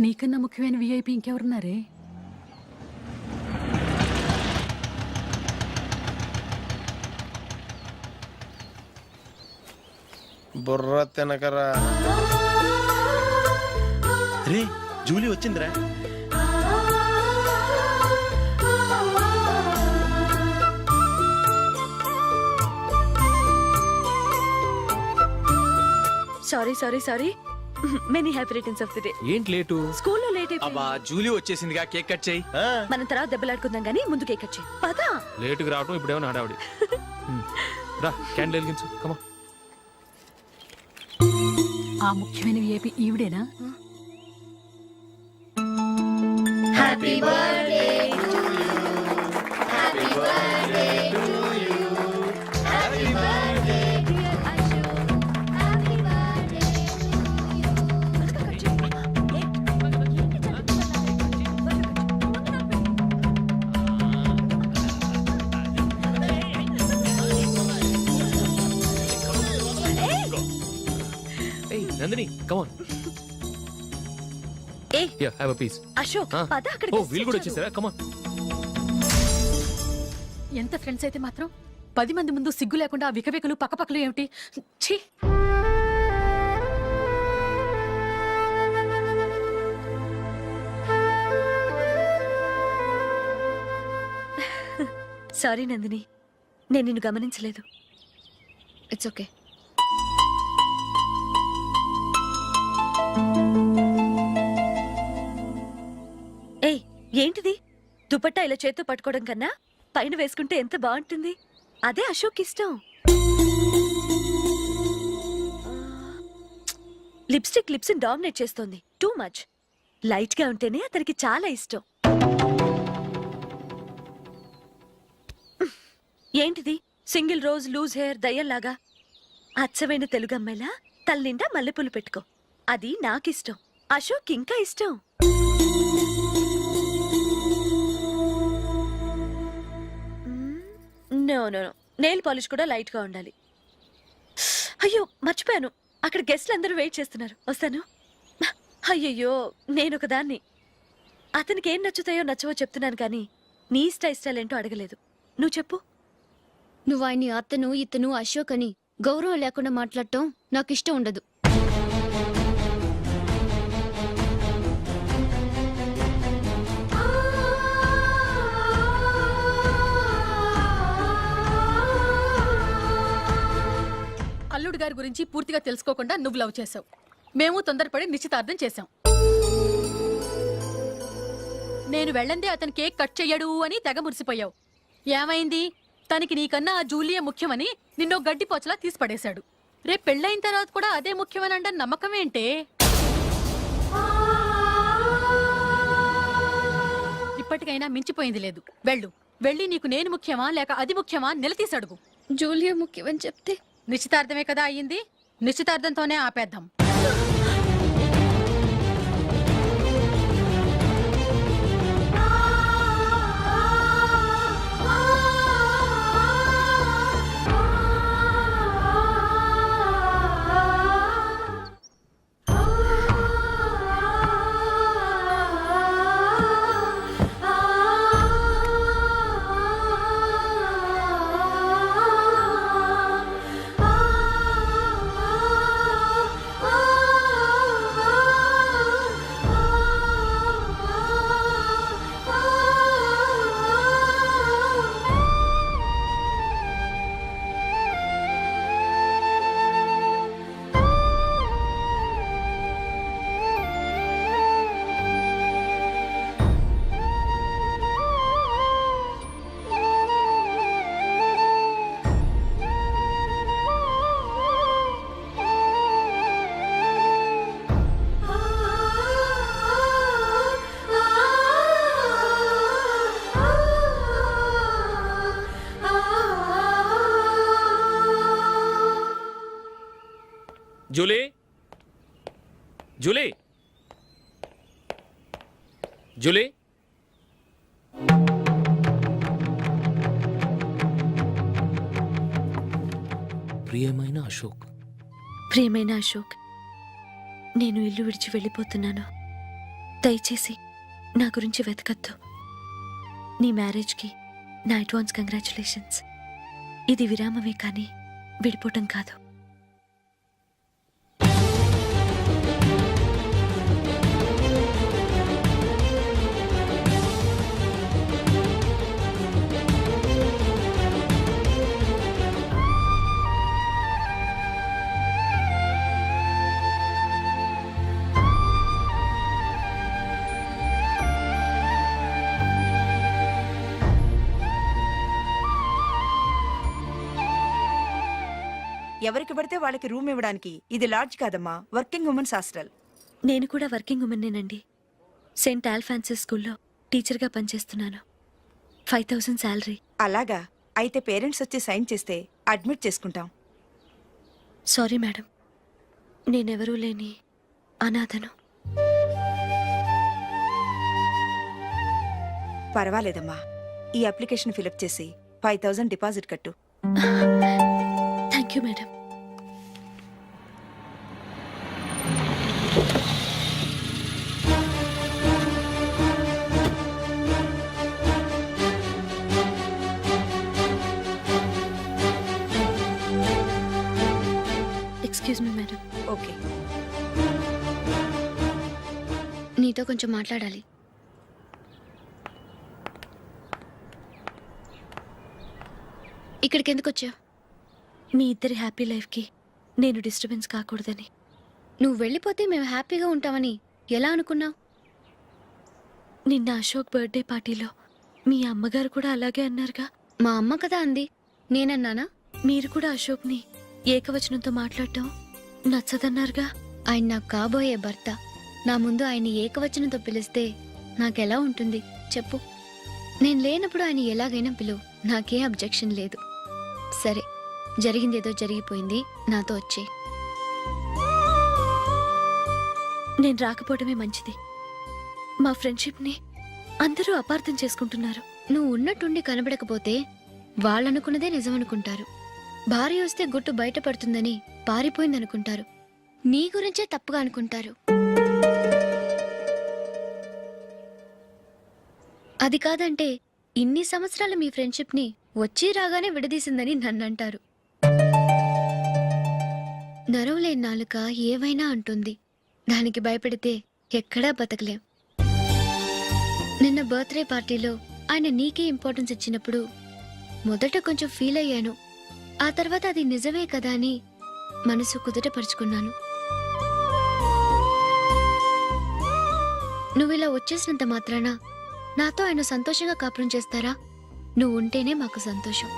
నీకన్నా ముఖ్యమైన విఐపి ఇంకెవరున్నారే? బుర్ర తినకరా. రే, జూలీ వచ్చిందిరా. Sorry sorry sorry many happy returns of the day. ఏంటి లేటు? స్కూల్లో లేట్ అయిపోయింది. అబ్బా జూలీ వచ్చేసిందిగా, కేక్ కట్ చేయి. మనం తర్వాత దెబ్బలాడుకుందాం గానీ ముందు కేక్ కట్ చేయి. పదా లేటుగా రావడం ఇప్పుడేమో హడావిడి. రా క్యాండిల్ వెలిగించు. కమా. ఆ ముఖ్యమైన విఐపి ఈవిడేనా? Happy birthday to you happy birthday to you happy birthday dear Ashok happy birthday ఏయ్ నందిని కమాన్. ఏ యా హావ్ ఎ పీస్. అశోక్ పద అక్కడ. ఓ వీళ్ళు కూడా వచ్చేసారా? కమాన్. ఎంత ఫ్రెండ్స్ అయితే మాత్రం 10 మంది ముందు సిగ్గు లేకుండా వికవికలు పక్కపక్కలు ఏమిటి? ఛీ! సారీ నందిని, నేను నిన్ను గమనించలేదు. It's okay. ఏయ్ ఏంటిది? దుపట్టా ఇలా చేత్తో పట్టుకోవడం కన్నా పైన వేసుకుంటే ఎంత బాగుంటుంది. అదే అశోక్ ఇష్టం. లిప్స్టిక్ లిప్స్ డామినేట్ చేస్తోంది. Too much. లైట్ గా ఉంటేనే అతనికి చాలా ఇష్టం. ఏంటిది? సింగిల్ రోజ్ లూజ్ హెయిర్ దయ్యంలాగా. అచ్చమైన తెలుగు అమ్మాయిలా తల్లిండా మల్లెపూలు పెట్టుకో. అది నాకిష్టం. అశోక్ ఇంకా ఇష్టం. No no no, nail polish కూడా లైట్ గా ఉండాలి. అయ్యో మర్చిపోయాను, అక్కడ గెస్ట్లు అందరూ వెయిట్ చేస్తున్నారు. వస్తాను. అయ్యయ్యో నేనొక దాన్ని. అతనికి ఏం నచ్చుతాయో నచ్చవో చెప్తున్నాను కానీ నీ ఇష్టాలు ఏంటో అడగలేదు. నువ్వు చెప్పు. నువ్వు ఆయన్ని అతను ఇతను అశోక్ అని గౌరవం లేకుండా మాట్లాడటం నాకు ఇష్టం ఉండదు. అల్లుడు గారి గురించి పూర్తిగా తెలుసుకోకుండా నువ్వు లవ్ చేసావు. మేము తొందరపడి నిశ్చితార్థం చేశాం. నేను వెళ్ళందే అతను కేక్ కట్ చెయ్యడు అని తెగ మురిసిపోయావు. ఏమైంది? తనకి నీకన్నా ఆ జూలియే ముఖ్యమని నిన్నో గడ్డిపోచలా తీసి పడేశాడు. రేపు పెళ్ళైన తర్వాత కూడా అదే ముఖ్యమని అంటే నమ్మకం ఏంటే? ఇప్పటికైనా మించిపోయింది లేదు. వెళ్ళు. వెళ్ళి నీకు నేను ముఖ్యమా లేక అది ముఖ్యమా నిలదీసి అడుగు. జూలియా ముఖ్యమని చెప్తే నిశ్చితార్థమే కదా అయ్యింది. నిశ్చితార్థంతోనే ఆపేద్దాం. Julie, Julie, Julie. ప్రియమైన అశోక్. ప్రియమైన అశోక్, నేను ఇల్లు విడిచి వెళ్ళిపోతున్నాను. దయచేసి నా గురించి వెతకద్దు. నీ మ్యారేజ్కి నా అడ్వాన్స్ కంగ్రాచులేషన్స్. ఇది విరామమే కానీ విడిపోవటం కాదు. ఎవరికి పడితే వాళ్ళకి రూమ్ ఇవ్వడానికి ఇది లాడ్జ్ కాదమ్మా, వర్కింగ్ ఉమెన్స్ హాస్టల్. నేను కూడా వర్కింగ్ ఉమెన్నేనండి. సెయింట్ ఆల్ఫాన్సెస్ స్కూల్లో టీచర్గా పనిచేస్తున్నాను. 5000 శాలరీ. అలాగా, అయితే పేరెంట్స్ వచ్చి సైన్ చేస్తే అడ్మిట్ చేసుకుంటాం. సారీ మేడం, నేనెవరూ లేని అనాథను. పర్వాలేదమ్మా, ఈ అప్లికేషన్ ఫిలప్ చేసి 5000 డిపాజిట్ కట్టు. Thank you madam. Excuse me madam. Okay. నీతో కొంచెం మాట్లాడాలి. ఇక్కడికి ఎందుకు వచ్చావు? మీ ఇద్దరి హ్యాపీ లైఫ్కి నేను డిస్టర్బెన్స్ కాకూడదని. నువ్వు వెళ్ళిపోతే మేము హ్యాపీగా ఉంటామని ఎలా అనుకున్నావు? నిన్న అశోక్ బర్త్డే పార్టీలో మీ అమ్మగారు కూడా అలాగే అన్నారుగా. మా అమ్మ కదా అంది, నేనన్నానా? మీరు కూడా అశోక్ని ఏకవచనంతో మాట్లాడటం నచ్చదన్నారుగా. ఆయన నాకు కాబోయే భర్త. నా ముందు ఆయన్ని ఏకవచనంతో పిలిస్తే నాకెలా ఉంటుంది చెప్పు? నేను లేనప్పుడు ఆయన ఎలాగైనా పిలువు, నాకే అబ్జెక్షన్ లేదు. సరే, జరిగిందేదో జరిగిపోయింది, నాతో వచ్చే. నేను రాకపోవడమే మంచిది. మా ఫ్రెండ్షిప్ని అందరూ అపార్థం చేసుకుంటున్నారు. నువ్వు ఉన్నట్టుండి కనబడకపోతే వాళ్ళనుకున్నదే నిజమనుకుంటారు. భార్య వస్తే గుట్టు బయటపడుతుందని పారిపోయిందనుకుంటారు. నీ గురించే తప్పుగా అనుకుంటారు. అది కాదంటే ఇన్ని సంవత్సరాల మీ ఫ్రెండ్షిప్ని వచ్చి రాగానే విడదీసిందని నన్నంటారు. నరవలేని నాలుక ఏవైనా అంటుంది. దానికి భయపడితే ఎక్కడా బతకలేం. నిన్న బర్త్డే పార్టీలో ఆయన నీకే ఇంపార్టెన్స్ ఇచ్చినప్పుడు మొదట కొంచెం ఫీల్ అయ్యాను. ఆ తర్వాత అది నిజమే కదా అని మనసు కుదుటపరుచుకున్నాను. నువ్విలా వచ్చేసినంత మాత్రాన నాతో ఆయన సంతోషంగా కాపురం చేస్తారా? నువ్వు ఉంటేనే మాకు సంతోషం.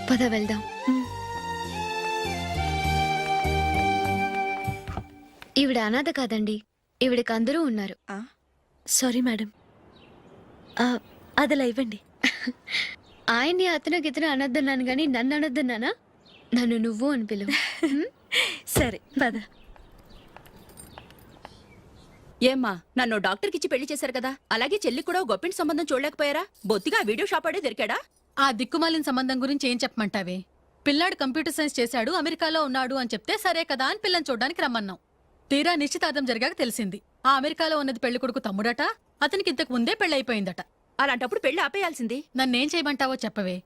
పద వెళ్దాం. ఈవిడ అనాథ కాదండి, ఈవిడకి అందరూ ఉన్నారు. సారీ మేడం, అదలా ఇవ్వండి. ఆయన్ని అతను గితను అనొద్దన్నాను గాని నన్ను అనొద్దన్నానా? నన్ను నువ్వు అని పిలువు. సరే పద. ఏమ్మా, నన్ను డాక్టర్కి ఇచ్చి పెళ్లి చేశారు కదా, అలాగే చెల్లి కూడా గొప్పింటి సంబంధం చూడలేకపోయారా? బొత్తిగా వీడియో షాప్ ఆడే దొరికాడా? ఆ దిక్కుమాలిన సంబంధం గురించి ఏం చెప్పమంటావే? పిల్లాడు కంప్యూటర్ సైన్స్ చేశాడు, అమెరికాలో ఉన్నాడు అని చెప్తే సరే కదా అని పిల్లని చూడడానికి రమ్మన్నాం. తీరా నిశ్చితార్థం జరిగాక తెలిసింది ఆ అమెరికాలో ఉన్నది పెళ్లి కొడుకు తమ్ముడట, అతనికి ఇంతకు ముందే పెళ్ళైపోయిందట. అలాంటప్పుడు పెళ్లి ఆపేయాల్సింది. నన్నేం చేయమంటావో చెప్పవే.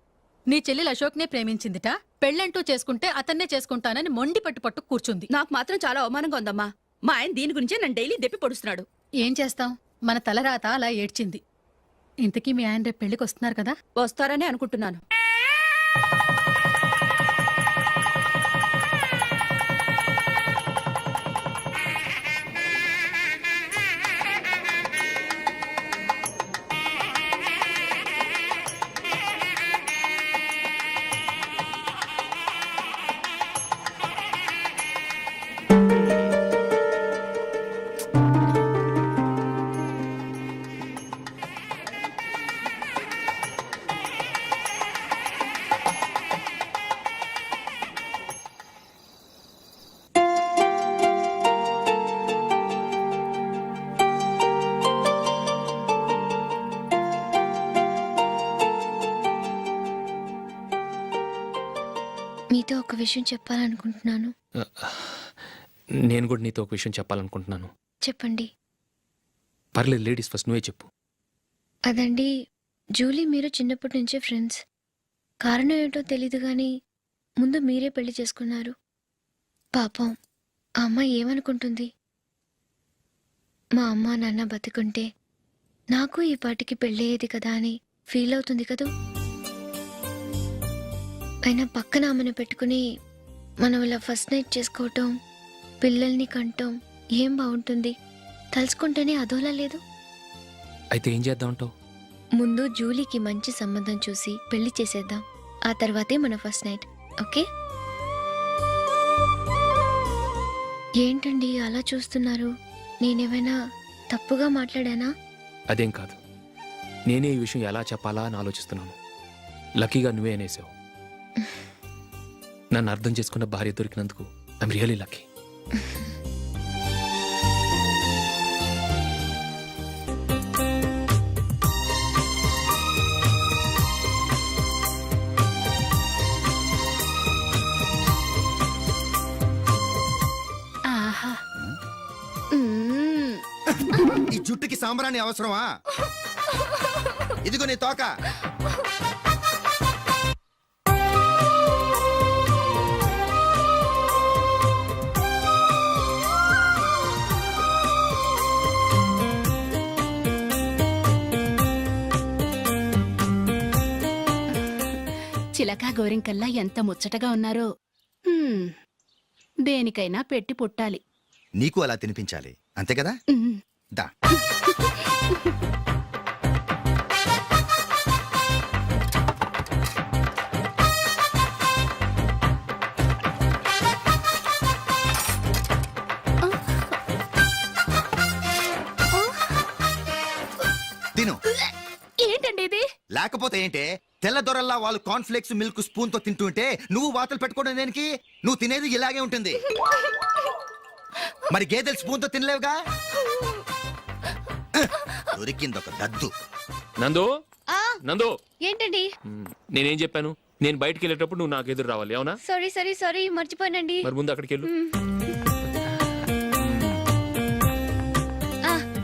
నీ చెల్లెలు అశోక్నే ప్రేమించిందిట, పెళ్ళంటూ చేసుకుంటే అతన్నే చేసుకుంటానని మొండి పట్టు కూర్చుంది. నాకు మాత్రం చాలా అవమానంగా ఉందమ్మా. మా ఆయన దీని గురించే నన్ను డైలీ దెప్పి పొడుస్తున్నాడు. ఏం చేస్తాం, మన తలరాత అలా ఏడ్చింది. ఇంతకీ మీ ఆయన రేపు పెళ్లికి వస్తున్నారు కదా? వస్తారని అనుకుంటున్నాను. మీతో ఒక విషయం చెప్పాలనుకుంటున్నాను. నేను కూడా నీతో ఒక విషయం చెప్పాలనుకుంటున్నాను. చెప్పండి. పర్లేదు, లేడీస్ ఫస్ట్, నువ్వే చెప్పు. అదండి, జూలీ మీరు చిన్నప్పటి నుంచే ఫ్రెండ్స్. కారణం ఏంటో తెలీదు కానీ ముందు మీరే పెళ్లి చేసుకున్నారు. పాపం ఆ అమ్మాయి ఏమనుకుంటుంది? మా అమ్మ నాన్న బతుకుంటే నాకు ఈ పాటికి పెళ్ళయ్యేది కదా అని ఫీల్ అవుతుంది కదూ. అయినా పక్కన ఆమెను పెట్టుకుని మనం ఇలా ఫస్ట్ నైట్ చేసుకోవటం, పిల్లల్ని కంటం ఏం బాగుంటుంది? తలుచుకుంటేనే అదోలా లేదు. అయితే ఏం చేద్దామంటావు? ముందు జూలీకి మంచి సంబంధం చూసి పెళ్లి చేసేద్దాం. ఆ తర్వాతే మన ఫస్ట్ నైట్, ఓకే? ఏంటండి అలా చూస్తున్నారు? నేనేమైనా తప్పుగా మాట్లాడానా? అదేం కాదు, నేనే ఈ విషయం ఎలా చెప్పాలా అని ఆలోచిస్తున్నాను. లక్కీగా నువ్వే అనేసావు. నన్ను అర్థం చేసుకున్న భార్య దొరికినందుకు ఐఎమ్ రియలీ లక్కీ. ఆహా ఈ జుట్టుకి సాంబ్రాణి అవసరమా? ఇదిగో నీ తోక. చిలకా గోరింకల్లా ఎంత ముచ్చటగా ఉన్నారో. దేనికైనా పెట్టి పుట్టాలి. నీకు అలా తినిపించాలి, అంతే కదా? ఉమ్. దా. తిను. ఏంటండి ఇది? లేకపోతే ఏంటే, తెల్ల దొరల్లా వాళ్ళు కార్న్ఫ్లేక్స్ మిల్క్ స్పూన్ తో తింటుంటే నువ్వు వాతలు పెట్టుకోవడం దేనికి? నువ్వు తినేది ఇలాగే ఉంటుంది. మరి గేదెలు స్పూన్ తో తినలేవుగా. దొరికిందొక దద్దు. నందు, నందు, ఏంటండి? నేనేం చెప్పాను? నేను బయటికి వెళ్ళేటప్పుడు నువ్వు నాకు ఎదురు రావాలి, అవునా? సారీ సారీ సారీ, మర్చిపోయానండి. మరి ముందు అక్కడికి వెళ్ళు.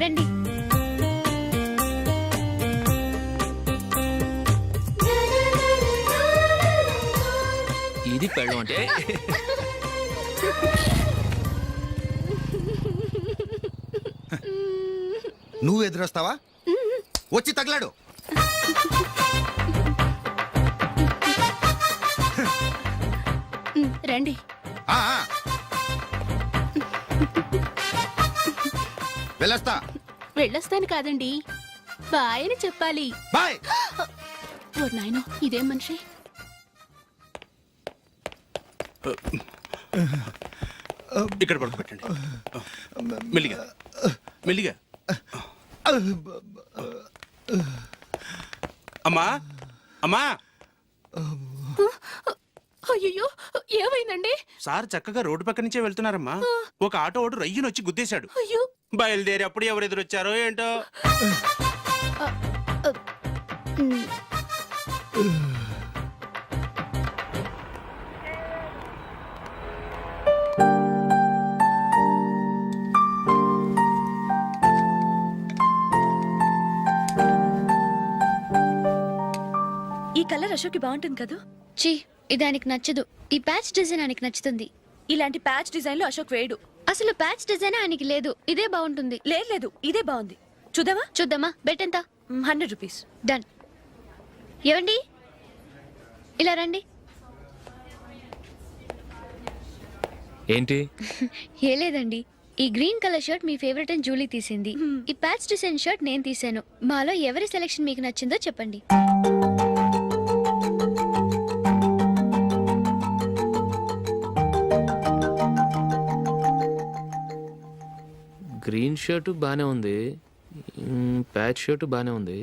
రండి. ఇది పెళ్ళం అంటే. నువ్వు ఎదురొస్తావా? వచ్చి తగలాడు. రండి. ఆ, ఆ. వెళ్ళొస్తా. వెళ్ళొస్తాను కాదండి, బాయ్ అని చెప్పాలి. బాయ్. ఓ నాయనో, ఇదేం మనిషి? ఇక్కడ పడుకోబెట్టండి. మెల్లిగా మెల్లిగా. అమ్మా, అమ్మా. అయ్యో, ఏమైందండి? సార్ చక్కగా రోడ్డు పక్క నుంచే వెళ్తున్నారమ్మా. ఒక ఆటో ఓడు రయ్యనొచ్చి గుద్దేశాడు. అయ్యో. బయలుదేరి అప్పుడు ఎవరు ఎదురొచ్చారో ఏంటో. ఈ కలర్ అశోక్కి బాగుంటుంది కదా? చీ, ఇది ఆయనకి నచ్చదు. ఈ ప్యాచ్ డిజైన్ ఆయనకి నచ్చుతుంది. ఇలాంటి ప్యాచ్ డిజైన్లు అశోక్ వేయడు. అసలు ప్యాచ్ డిజైన్ ఆయనకి లేదు. ఇదే బాగుంటుంది. లేదు, ఇదే బాగుంది. చూద్దామా? చూద్దామా? బెట్ ఎంత? 100 రూపీస్. డన్. ఏవండి, ఇలా రండి. ఏంటి? ఏ లేదండి, ఈ గ్రీన్ కలర్ షర్ట్ మీ ఫేవరెట్ అని జూలీ తీసింది. ఈ ప్యాచ్ డిజైన్ షర్ట్ నేను తీసాను. మాలో ఎవరి సెలెక్షన్ మీకు నచ్చిందో చెప్పండి. గ్రీన్ షర్ట్ బానే ఉంది, ప్యాచ్ షర్ట్ బానే ఉంది.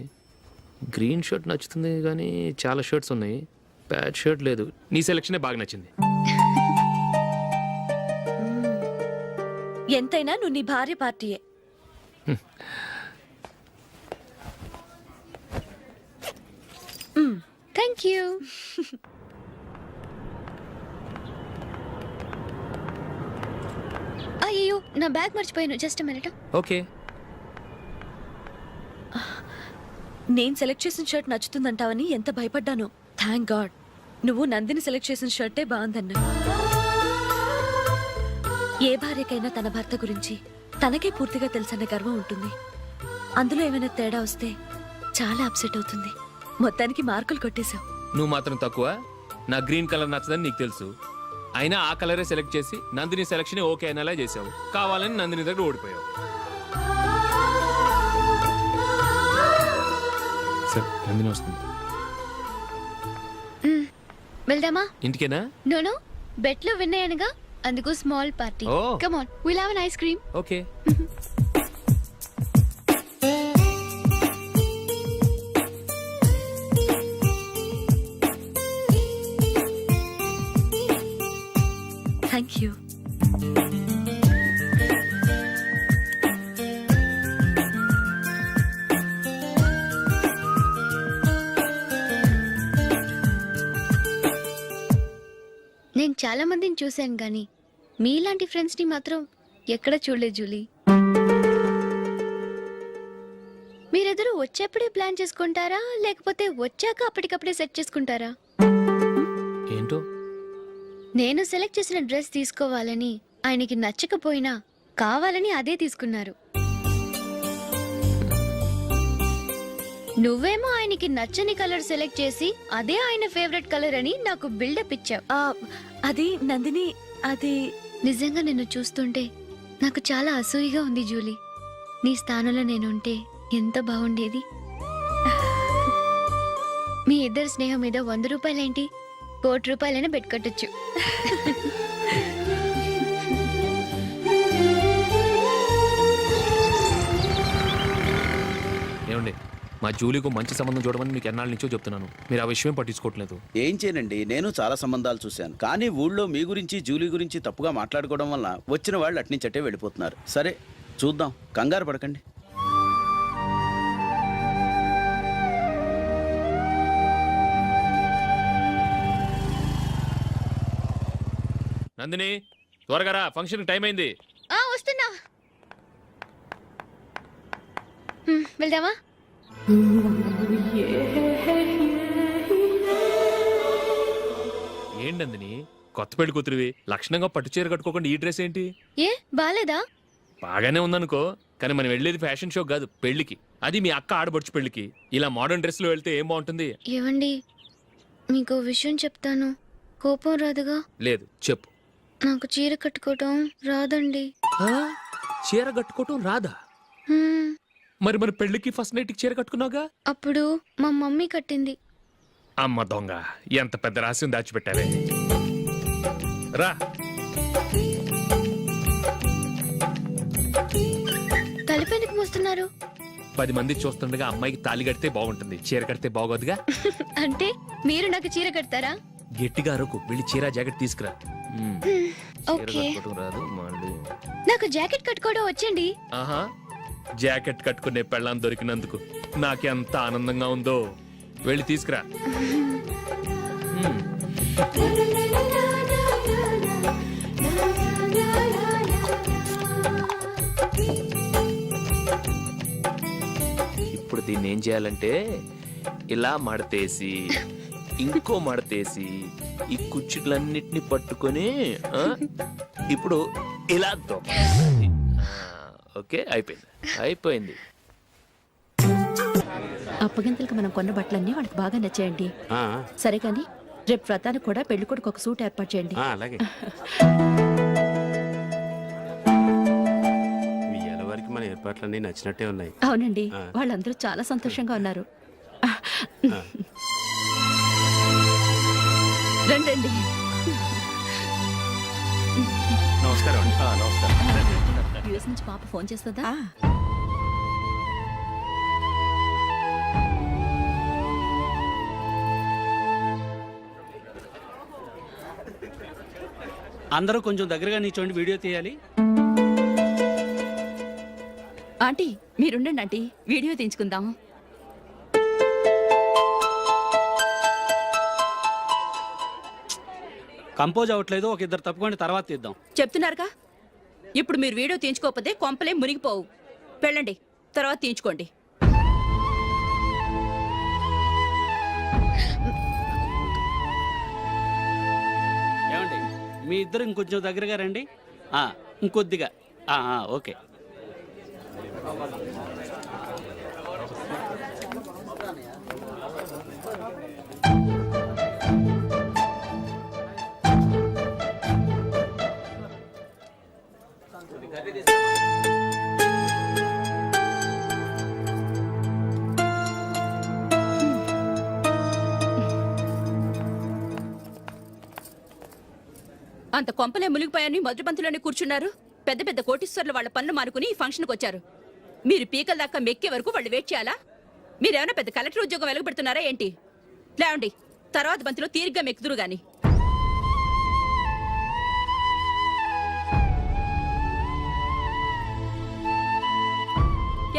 గ్రీన్ షర్ట్ నచ్చుతుంది కానీ చాలా షర్ట్స్ ఉన్నాయి, ప్యాచ్ షర్ట్ లేదు. నీ సెలక్షనే బాగా నచ్చింది. ఎంతైనా నువ్వు నీ భార్య పార్టీయే. Thank you. అయ్యో, నా బ్యాగ్ మర్చిపోయాను. Just minute. ఓకే. నేను సెలెక్ట్ చేసిన షర్ట్ నచ్చుతుందంటావని ఎంత భయపడ్డాను. థ్యాంక్ గాడ్ నువ్వు నందిని సెలెక్ట్ చేసిన షర్టే బాగుందన్నా. ఏ భార్యకైనా తన భర్త గురించి తనకే పూర్తిగా తెలుసన్న గర్వం ఉంటుంది. అందులో ఏమైనా తేడా వస్తే చాలా అప్సెట్ అవుతుంది. మొత్తానికి మార్కులు కొట్టేశావు. నువ్వు మాత్రం తక్కువ. నా గ్రీన్ కలర్ నచ్చదని నీకు తెలుసు, అయినా ఆ కలరే సెలెక్ట్ చేసి నందిని సెలెక్షన్ ఓకే అనేలా చేసావు. కావాలని నందిని దగ్గర ఓడిపోయావు. సరే, నందిని వస్తుంది. వెళ్దామా? ఇంటికేనా? నోను, బెట్లో విన్నాయనగా, అందుకు small party. Oh. Come on, will have an ice cream. Okay. Thank you. నేను చాలా మందిని చూశాను గాని మీలాంటి ఫ్రెండ్స్ ని మాత్రం ఎక్కడ చూడలేదు జూలీ. మీరెదరూ వచ్చేప్పుడే ప్లాన్ చేసుకుంటారా లేకపోతే వచ్చాక అప్పటికప్పుడే సెట్ చేసుకుంటారా? ఏంటో? నేను సెలెక్ట్ చేసిన డ్రెస్ తీసుకోవాలని ఆయనకి నచ్చకపోయినా కావాలని అదే తీసుకున్నారు. నువ్వేమో ఆయనకి నచ్చని కలర్ సెలెక్ట్ చేసి అదే ఆయన ఫేవరెట్ కలర్ అని నాకు బిల్డప్ ఇచ్చావు. అది నందిని, అది నిజంగా నిన్ను చూస్తుంటే నాకు చాలా అసూయగా ఉంది జూలీ. నీ స్థానంలో నేనుంటే ఎంత బాగుండేది. మీ ఇద్దరు స్నేహం మీద 100 రూపాయలేంటి, 1 కోటి రూపాయలైనా పెట్టుకట్టచ్చు. ఏమండి, మా జూలీకు మంచి సంబంధం చూడమని మీకు ఎన్నాళ్ళ నుంచో చెప్తున్నాను. మీరు ఆ విషయం పట్టించుకోవట్లేదు. ఏం చేయనండి, నేను చాలా సంబంధాలు చూశాను. కానీ ఊళ్ళో మీ గురించి జూలీ గురించి తప్పుగా మాట్లాడుకోవడం వల్ల వచ్చిన వాళ్ళు అట్నుంచటే వెళ్ళిపోతున్నారు. సరే చూద్దాం, కంగారు పడకండి. నందిని, త్వరగా రా, ఫంక్షన్ టైం అయింది. వస్తున్నా. వెళ్దామా? ఏంటి నందిని, కొత్త పెళ్లి కూతురివి, లక్షణంగా పట్టు చీర కట్టుకోకుండా ఈ డ్రెస్ ఏంటి? ఏ బాలేదా? బాగానే ఉందనుకో, కానీ మనం వెళ్ళేది ఫ్యాషన్ షో కాదు, పెళ్లికి. అది మీ అక్క ఆడబడుచు పెళ్లికి. ఇలా మోడర్న్ డ్రెస్ లో వెళ్తే ఏం బాగుంటుంది? ఏవండి, మీకు విషయం చెప్తాను, కోపం రాదుగా? లేదు, చెప్పు. నాకు చీర కట్టుకోవటం రాదండి. చీర కట్టుకోవటం రాదా? హ్మ్, మరి మన పెళ్లికి ఫస్ట్ నైట్ చీర కట్టుకున్నావుగా? అప్పుడు మా మమ్మీ కట్టింది. అమ్మ దొంగ, ఎంత పెద్ద రహస్యం దాచిపెట్టావే. రా. తలపెందుకు మోస్తున్నారు? 10 మంది చూస్తుండగా అమ్మాయికి తాళి కడితే బాగుంటుంది, చీర కడితే బాగోదుగా. అంటే మీరు నాకు చీర కడతారా? గట్టిగా అరకు, వెళ్ళి చీర జాకెట్ తీసుకురా. ఓకే. చీర కట్టుకోవటం రాదు మళ్ళీ. నాకు జాకెట్ కట్టుకోవడం వచ్చండి. ఆహా, జాకెట్ కట్టుకునే పెళ్ళాం దొరికినందుకు నాకెంత ఆనందంగా ఉందో. వెళ్ళి తీసుకురా. ఇప్పుడు దీన్ని ఏం చేయాలంటే, ఇలా మడతేసి ఇంకో మడతేసి ఈ కుచ్చులన్నిటిని పట్టుకొని ఇప్పుడు ఇలా దొక్కాలి. ఓకే, అయిపోయింది అయిపోయింది. అప్పగింతలకు మనం కొన్న బట్టలన్నీ వాళ్ళకి బాగా నచ్చాయండి. సరే కానీ రేపు వ్రతానికి కూడా పెళ్లి కొడుకు ఒక సూట్ ఏర్పాటు చేయండి. అలాగే. మీ వరకు మన ఏర్పాట్లన్నీ నచ్చినట్టే ఉన్నాయి. అవునండి, వాళ్ళందరూ చాలా సంతోషంగా ఉన్నారు. రండి. నమస్కారం. నమస్కారం. యూఎస్ నుంచి పాప ఫోన్ చేస్తుందా? అందరూ కొంచెం దగ్గరగా నిల్చోండి, వీడియో తీయాలి. ఆంటీ మీరుండండి ఆంటీ, వీడియో తీయించుకుందాం. కంపోజ్ అవ్వట్లేదు, ఒక ఇద్దరు తప్పుకోండి, తర్వాత తీద్దాం. చెప్తున్నారుగా, ఇప్పుడు మీరు వీడియో తీయించుకోకపోతే కొంపలే మునిగిపోవు. వెళ్ళండి, తర్వాత తీయించుకోండి. ఏమండి, మీ ఇద్దరు ఇంకొంచెం దగ్గరగా రండి. ఇంకొద్దిగా. ఓకే. అంత కొంపలే మునిగిపోయాని మొదటి బంతులోనే కూర్చున్నారు. పెద్ద పెద్ద కోటీశ్వర్లు వాళ్ళ పనులు మానుకుని ఈ ఫంక్షన్కి వచ్చారు. మీరు పీకల దాకా మెక్కే వరకు వాళ్ళు వెయిట్ చేయాలా? మీరేమైనా పెద్ద కలెక్టర్ ఉద్యోగం వెలగబెడుతున్నారా ఏంటి? లేవండి, తర్వాత బంతిలో తీరిగ్గా మెక్కుదురు గాని.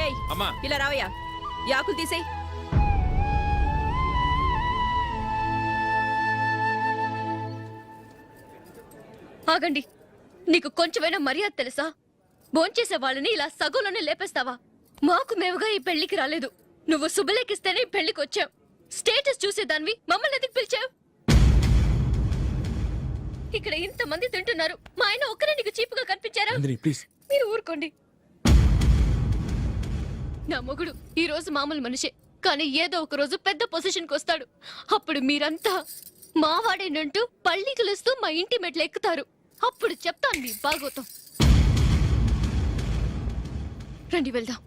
ఏయ్, ఇలా రావయ్యా, యాకులు తీసేయ్. ఆగండి, నీకు కొంచెమైనా మర్యాద తెలుసా? భోంచేసే వాళ్ళని ఇలా సగంలోనే లేపేస్తావా? మాకు మేముగా ఈ పెళ్లికి రాలేదు. నువ్వు శుభలేఖిస్తేనే ఈ పెళ్లికి వచ్చావు. స్టేటస్ చూసేదానివి మమ్మల్ని ఎందుకు పిలిచావు? ఇక్కడ ఇంతమంది తింటున్నారు, మా ఆయన ఒక్కరే నీకు చీపుగా కనిపించారా? మీరు ఊరుకోండి. నా మొగుడు ఈ రోజు మామూలు మనిషే, కానీ ఏదో ఒక రోజు పెద్ద పొజిషన్కి వస్తాడు. అప్పుడు మీరంతా మావాడేనంటూ పళ్ళికలుస్తూ మా ఇంటి మెట్లు ఎక్కుతారు. అప్పుడు చెప్తాను మీ బాగోతం. రండి వెళ్దాం.